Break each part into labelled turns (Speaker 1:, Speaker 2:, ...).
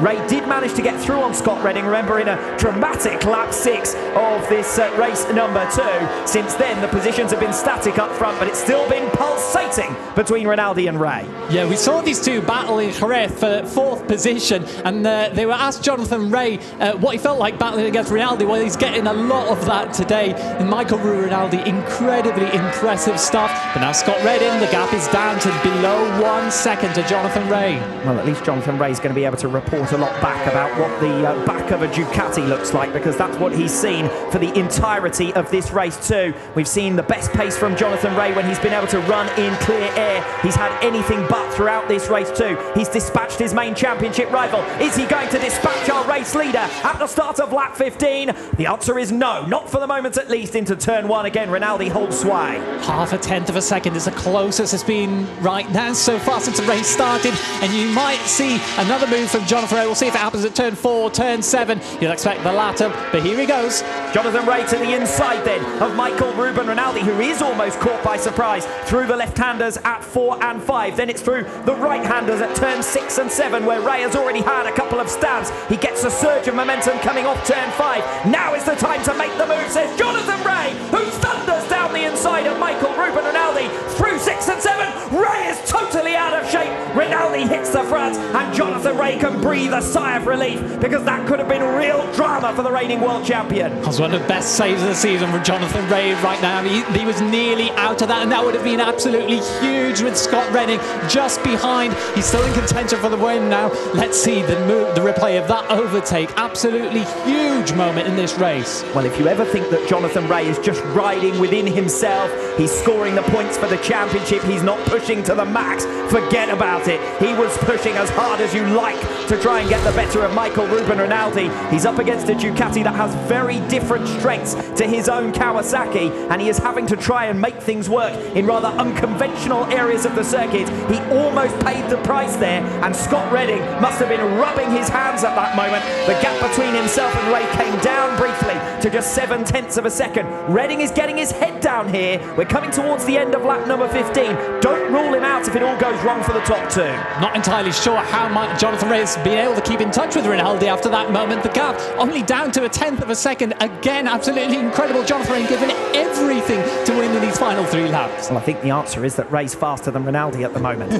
Speaker 1: Ray did manage to get through on Scott Redding, remember, in a dramatic lap 6 of this race number 2. Since then, the positions have been static up front, but it's still been pulsating between Rinaldi and Ray.
Speaker 2: Yeah, we saw these two battle in Jerez for 4th position, and they were asked Jonathan Ray what he felt like battling against Rinaldi. Well, he's getting a lot of that today. And Michael Ruben Rinaldi, incredibly impressive stuff. But now Scott Redding, the gap is down to below 1 second to Jonathan Ray.
Speaker 1: Well, at least Jonathan Ray's going to be able to report a lot back about what the back of a Ducati looks like, because that's what he's seen for the entirety of this race too. We've seen the best pace from Jonathan Ray when he's been able to run in clear air. He's had anything but throughout this race too. He's dispatched his main championship rival. Is he going to dispatch our race leader at the start of lap 15? The answer is no, not for the moment at least. Into turn 1 again, Rinaldi holds sway.
Speaker 2: Half a tenth of a second is the closest it's been right now so far since the race started, and you might see another move from Jonathan Ray. We'll see if it happens at turn 4, turn 7. You'll expect the latter, but here he goes.
Speaker 1: Jonathan Ray to the inside then of Michael Ruben Rinaldi, who is almost caught by surprise through the left-handers at 4 and 5. Then it's through the right-handers at turn 6 and 7, where Ray has already had a couple of stabs. He gets a surge of momentum coming off turn 5. Now is the time to make the move, says Jonathan Ray, who thunders down the inside of Michael Ruben Rinaldi through 6 and 7. Ray is totally out of shape. Rinaldi hits the front, and Jonathan Ray can breathe a sigh of relief, because that could have been real drama for the reigning world champion.
Speaker 2: That was one of the best saves of the season from Jonathan Ray right now. He was nearly out of that, and that would have been absolutely huge with Scott Redding just behind. He's still in contention for the win now. Let's see the replay of that overtake. Absolutely huge moment in this race.
Speaker 1: Well, if you ever think that Jonathan Ray is just riding within himself, he's scoring the points for the championship, he's not pushing to the max, forget about it. He was pushing as hard as you like to try and get the better of Michael Ruben Rinaldi. He's up against a Ducati that has very different strengths to his own Kawasaki, and he is having to try and make things work in rather unconventional areas of the circuit. He almost paid the price there, and Scott Redding must have been rubbing his hands at that moment. The gap between himself and Ray came down briefly to just 7/10 of a second. Redding is getting his head down here. We're coming towards the end of lap number 15. Don't rule him out if it all goes wrong for the top 2.
Speaker 2: Not entirely sure how much Jonathan Ray has been able to keep in touch with Rinaldi after that moment. The gap only down to 1/10 of a second. Again, absolutely incredible. Jonathan Ray giving it everything to win in these final 3 laps.
Speaker 1: Well, I think the answer is that Ray's faster than Rinaldi at the moment.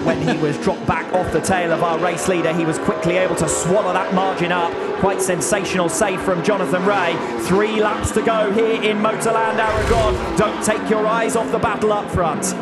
Speaker 1: When he was dropped back off the tail of our race leader, he was quickly able to swallow that margin up. Quite sensational save from Jonathan Ray. 3 laps to go here in Motorland Aragon. Don't take your eyes off the battle up front.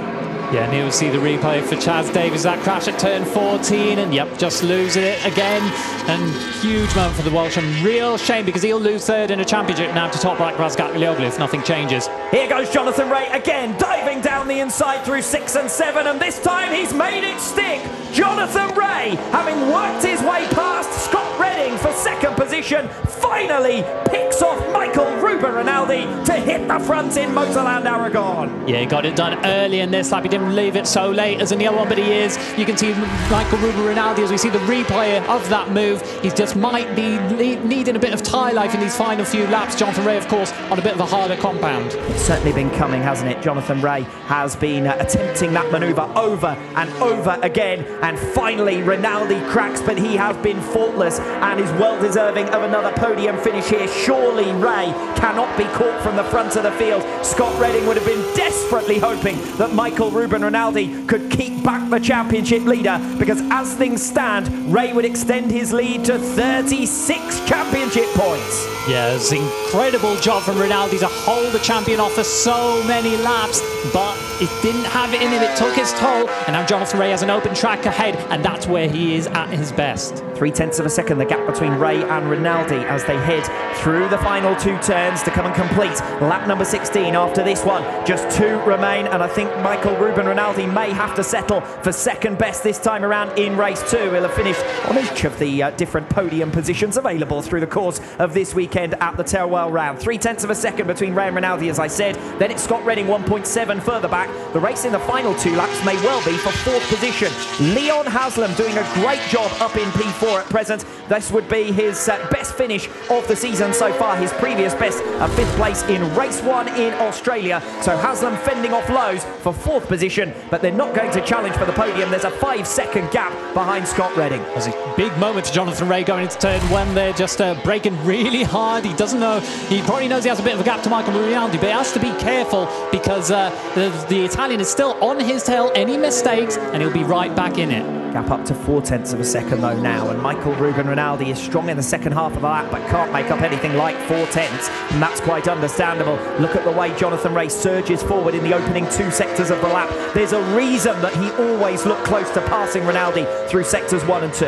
Speaker 2: Yeah, and you'll see the replay for Chaz Davies, that crash at turn 14, and yep, just losing it again. And huge moment for the Welshman. Real shame, because he'll lose 3rd in a championship now to top like Razgatlioglu if nothing changes.
Speaker 1: Here goes Jonathan Ray again, diving down the inside through 6 and 7, and this time he's made it stick. Jonathan Ray, having worked his way past Scott Redding for 2nd position, finally picks off Michael Ruben Rinaldi to hit the front in Motorland Aragon.
Speaker 2: Yeah, he got it done early in this lap. He didn't leave it so late as in the other one, but he is. You can see Michael Ruben Rinaldi as we see the replay of that move. He just might be needing a bit of tyre life in these final few laps. Jonathan Ray, of course, on a bit of a harder compound.
Speaker 1: It's certainly been coming, hasn't it? Jonathan Ray has been attempting that manoeuvre over and over again, and finally Rinaldi cracks, but he has been faultless and is well deserving of another podium finish here. Surely Ray cannot be caught from the front of the field. Scott Redding would have been desperately hoping that Michael Ruben Rinaldi could keep back the championship leader, because as things stand, Ray would extend his lead to 36 championship points.
Speaker 2: Yeah, it's an incredible job from Rinaldi to hold the champion off for so many laps, but it didn't have it in him. It took its toll, and now Jonathan Ray has an open track ahead, and that's where he is at his best.
Speaker 1: 0.3 of a second, the gap between Ray and Rinaldi as they head through the final 2 turns to come and complete lap number 16. After this one, just 2 remain, and I think Michael Ruben Rinaldi may have to settle for 2nd best this time around in race 2. He'll have finished on each of the different podium positions available through the course of this weekend at the Teruel round. 0.3 of a second between Ray and Rinaldi, as I said. Then it's Scott Redding 1.7 further back. The race in the final 2 laps may well be for 4th position. Leon Haslam doing a great job up in P4. score at present. This would be his best finish of the season so far. His previous best, a 5th place in race 1 in Australia. So Haslam fending off Lowe's for 4th position, but they're not going to challenge for the podium. There's a 5-second gap behind Scott Redding.
Speaker 2: It was a big moment to Jonathan Rea going into turn 1 there, just braking really hard. He doesn't know, he probably knows he has a bit of a gap to Michael Ruben Rinaldi, but he has to be careful because the Italian is still on his tail. Any mistakes and he'll be right back in it.
Speaker 1: Gap up to 0.4 of a second though now, and Michael Ruben Rinaldi is strong in the second half of the lap but can't make up anything like 0.4, and that's quite understandable. Look at the way Jonathan Rea surges forward in the opening 2 sectors of the lap. There's a reason that he always looked close to passing Rinaldi through sectors 1 and 2.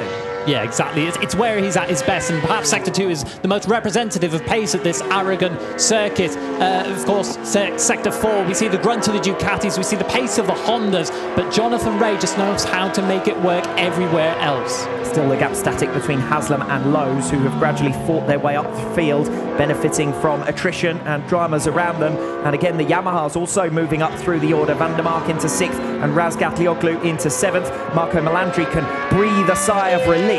Speaker 2: Yeah, exactly. It's where he's at his best, and perhaps Sector 2 is the most representative of pace at this Aragon circuit. Of course, Sector 4, we see the grunt of the Ducatis, we see the pace of the Hondas, but Jonathan Rea just knows how to make it work everywhere else.
Speaker 1: Still the gap static between Haslam and Lowe's, who have gradually fought their way up the field, benefiting from attrition and dramas around them. And again, the Yamahas also moving up through the order. Van der Mark into 6th and Razgat Lioglu into 7th. Marco Melandri can breathe a sigh of relief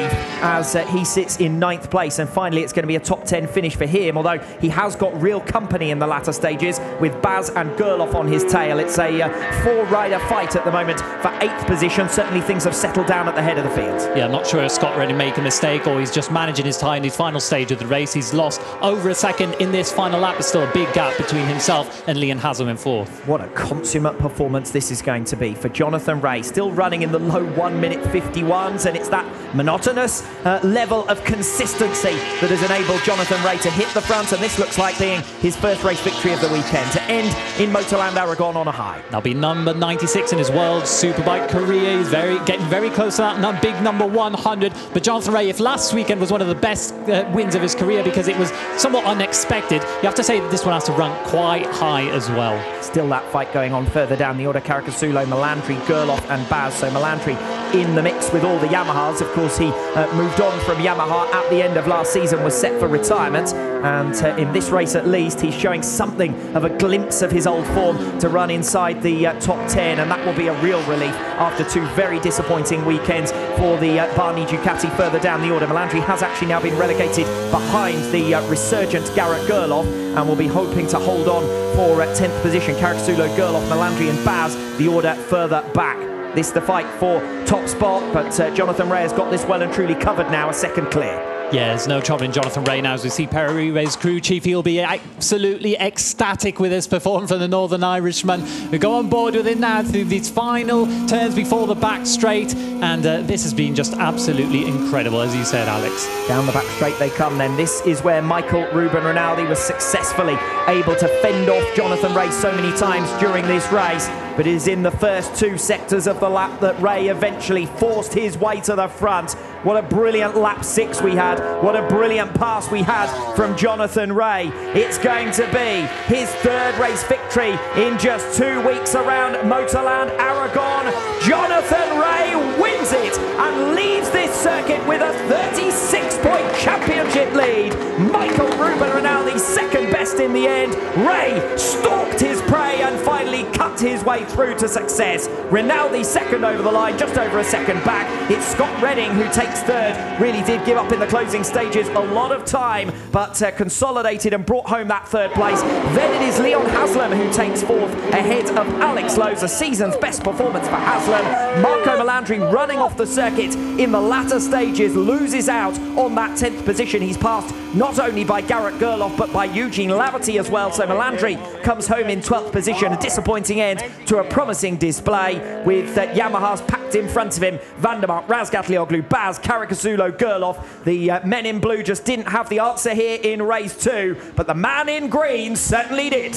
Speaker 1: as he sits in 9th place, and finally it's going to be a top 10 finish for him, although he has got real company in the latter stages with Baz and Gerloff on his tail. It's a 4-rider fight at the moment for 8th position. Certainly things have settled down at the head of the field.
Speaker 2: Yeah, I'm not sure if Scott Redding make a mistake or he's just managing his time in his final stage of the race. He's lost over a second in this final lap, but still a big gap between himself and Leon Haslam in 4th.
Speaker 1: What a consummate performance this is going to be for Jonathan Rea, still running in the low 1:51s, and it's that monotonous level of consistency that has enabled Jonathan Rea to hit the front, and this looks like being his first race victory of the weekend, to end in Motorland Aragon on a high.
Speaker 2: That'll be number 96 in his World Superbike career. He's getting very close to that big number 100. But Jonathan Rea, if last weekend was one of the best wins of his career because it was somewhat unexpected, you have to say that this one has to rank quite high as well.
Speaker 1: Still that fight going on further down the order. Caricasulo, Melandri, Gerloff and Baz. So Melandri in the mix with all the Yamahas. Of course, he moved on from Yamaha at the end of last season, was set for retirement, and in this race at least he's showing something of a glimpse of his old form to run inside the top 10, and that will be a real relief after 2 very disappointing weekends for the Barney Ducati further down the order. Melandri has actually now been relegated behind the resurgent Garrett Gerloff, and will be hoping to hold on for 10th position. Caricasulo, Gerloff, Melandri and Baz, the order further back. This is the fight for top spot, but Jonathan Rea has got this well and truly covered now, a second clear.
Speaker 2: Yeah, there's no trouble in Jonathan Rea now. As we see Perrire's crew chief, he'll be absolutely ecstatic with his performance from the Northern Irishman. We go on board with it now through these final turns before the back straight, and this has been just absolutely incredible, as you said, Alex.
Speaker 1: Down the back straight they come then. This is where Michael Ruben Rinaldi was successfully able to fend off Jonathan Rea so many times during this race, but it is in the first 2 sectors of the lap that Rea eventually forced his way to the front. What a brilliant lap 6 we had. What a brilliant pass we had from Jonathan Rea. It's going to be his 3rd race victory in just 2 weeks around Motorland Aragon. Jonathan Rea wins it and leaves this circuit with a 36-point championship lead. Michael Ruben Rinaldi second best in the end. Rea stalked his prey and finally cut his way through to success. Rinaldi second over the line, just over a second back. It's Scott Redding who takes 3rd. Really did give up in the closing stages a lot of time, but consolidated and brought home that 3rd place. Then it is Leon Haslam who takes 4th ahead of Alex Lowe's, a season's best performance for Haslam. Marco Melandri running off the circuit in the latter stages loses out on that 10th position. He's passed not only by Garrett Gerloff but by Eugene Laverty as well, so Melandri comes home in 12th position. A disappointing end to a promising display with Yamahas packed in front of him. Van der Mark, Razgat Lioglu, Baz, Caricasulo, Gerloff. The men in blue just didn't have the answer here in race 2, but the man in green certainly did.